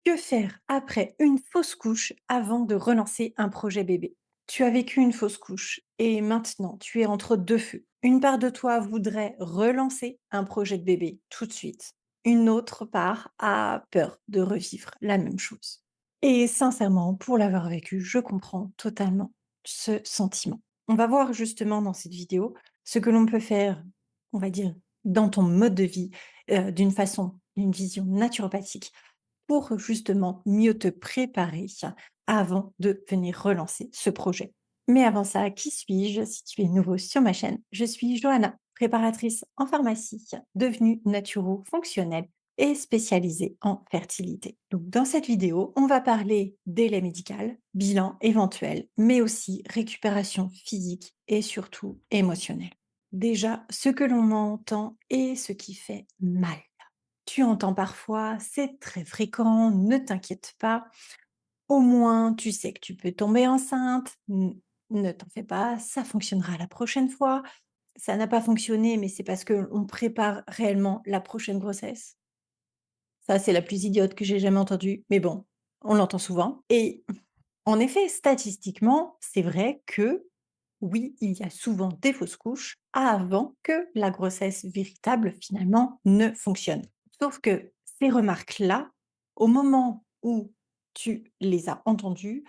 Que faire après une fausse couche avant de relancer un projet bébé? Tu as vécu une fausse couche et maintenant tu es entre deux feux. Une part de toi voudrait relancer un projet de bébé tout de suite. Une autre part a peur de revivre la même chose. Et sincèrement, pour l'avoir vécu, je comprends totalement ce sentiment. On va voir justement dans cette vidéo ce que l'on peut faire, on va dire, dans ton mode de vie, d'une façon, d'une vision naturopathique pour justement mieux te préparer avant de venir relancer ce projet. Mais avant ça, qui suis-je? Si tu es nouveau sur ma chaîne, je suis Johanna, préparatrice en pharmacie, devenue naturo-fonctionnelle et spécialisée en fertilité. Donc, dans cette vidéo, on va parler délai médical, bilan éventuel, mais aussi récupération physique et surtout émotionnelle. Déjà, ce que l'on entend et ce qui fait mal. Tu entends parfois: «C'est très fréquent, ne t'inquiète pas, au moins tu sais que tu peux tomber enceinte, ne t'en fais pas, ça fonctionnera la prochaine fois». Ça n'a pas fonctionné, mais c'est parce qu'on prépare réellement la prochaine grossesse. Ça, c'est la plus idiote que j'ai jamais entendue, mais bon, on l'entend souvent et en effet, statistiquement, c'est vrai que, oui, il y a souvent des fausses couches avant que la grossesse véritable, finalement, ne fonctionne. Sauf que ces remarques-là, au moment où tu les as entendues,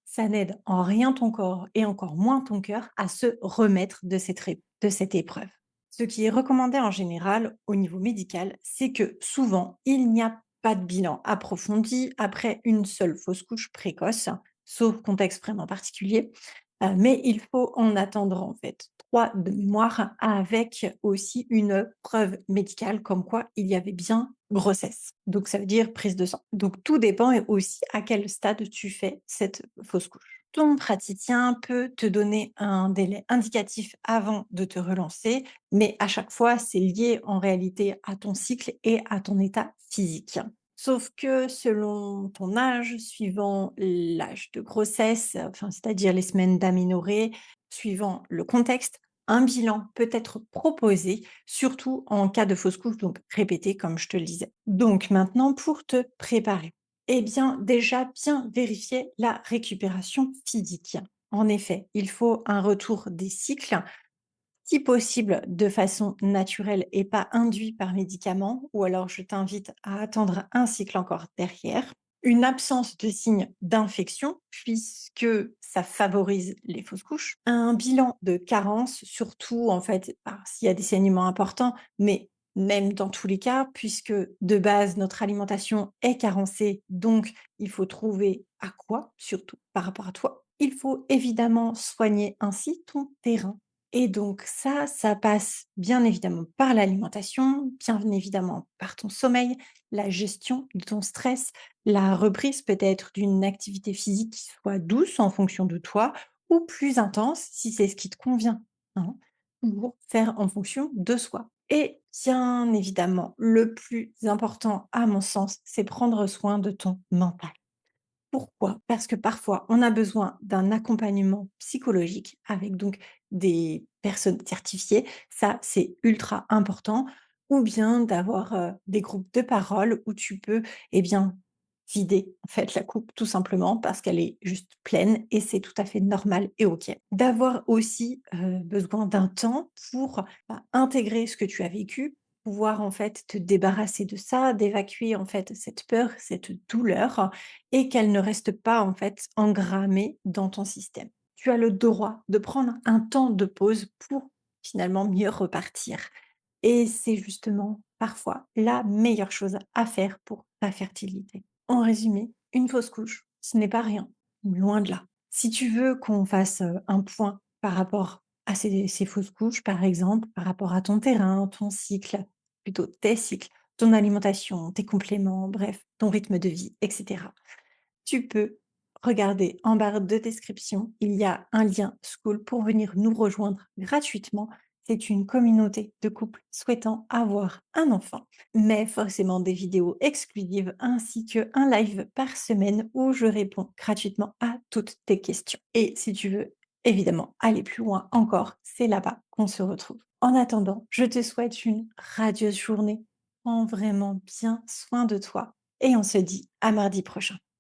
ça n'aide en rien ton corps et encore moins ton cœur à se remettre de cette épreuve. Ce qui est recommandé en général au niveau médical, c'est que souvent, il n'y a pas de bilan approfondi après une seule fausse couche précoce, sauf contexte vraiment particulier. Mais il faut en attendre en fait 3 de mémoire avec aussi une preuve médicale comme quoi il y avait bien grossesse. Donc ça veut dire prise de sang. Donc tout dépend et aussi à quel stade tu fais cette fausse couche. Ton praticien peut te donner un délai indicatif avant de te relancer, mais à chaque fois, c'est lié en réalité à ton cycle et à ton état physique. Sauf que selon ton âge, suivant l'âge de grossesse, enfin, c'est-à-dire les semaines d'aménorrhée, suivant le contexte, un bilan peut être proposé, surtout en cas de fausse couche, donc répétée, comme je te le disais. Donc maintenant, pour te préparer, eh bien, déjà bien vérifier la récupération physique. En effet, il faut un retour des cycles si possible de façon naturelle et pas induit par médicaments, ou alors je t'invite à attendre un cycle encore derrière. Une absence de signes d'infection, puisque ça favorise les fausses couches. Un bilan de carence, surtout en fait, s'il y a des saignements importants, mais même dans tous les cas, puisque de base, notre alimentation est carencée, donc il faut trouver à quoi, surtout par rapport à toi. Il faut évidemment soigner ainsi ton terrain et donc ça passe bien évidemment par l'alimentation, bien évidemment par ton sommeil, la gestion de ton stress, la reprise peut-être d'une activité physique qui soit douce en fonction de toi ou plus intense si c'est ce qui te convient, hein, pour faire en fonction de soi. Et bien évidemment, le plus important à mon sens, c'est prendre soin de ton mental. Pourquoi? Parce que parfois, on a besoin d'un accompagnement psychologique avec donc des personnes certifiées, ça c'est ultra important, ou bien d'avoir, des groupes de parole où tu peux, eh bien, vider en fait la coupe tout simplement parce qu'elle est juste pleine et c'est tout à fait normal et OK. D'avoir aussi, besoin d'un temps pour, intégrer ce que tu as vécu, pouvoir en fait te débarrasser de ça, d'évacuer en fait cette peur, cette douleur et qu'elle ne reste pas en fait engrammée dans ton système. Tu as le droit de prendre un temps de pause pour finalement mieux repartir. Et c'est justement parfois la meilleure chose à faire pour ta fertilité. En résumé, une fausse couche, ce n'est pas rien, loin de là. Si tu veux qu'on fasse un point par rapport à ces fausses couches, par exemple, par rapport à ton terrain, ton cycle, plutôt tes cycles, ton alimentation, tes compléments, bref, ton rythme de vie, etc. Tu peux regarder en barre de description, il y a un lien School pour venir nous rejoindre gratuitement. C'est une communauté de couples souhaitant avoir un enfant, mais forcément des vidéos exclusives ainsi qu'un live par semaine où je réponds gratuitement à toutes tes questions. Et si tu veux évidemment aller plus loin encore, c'est là-bas qu'on se retrouve. En attendant, je te souhaite une radieuse journée. Prends vraiment bien soin de toi et on se dit à mardi prochain.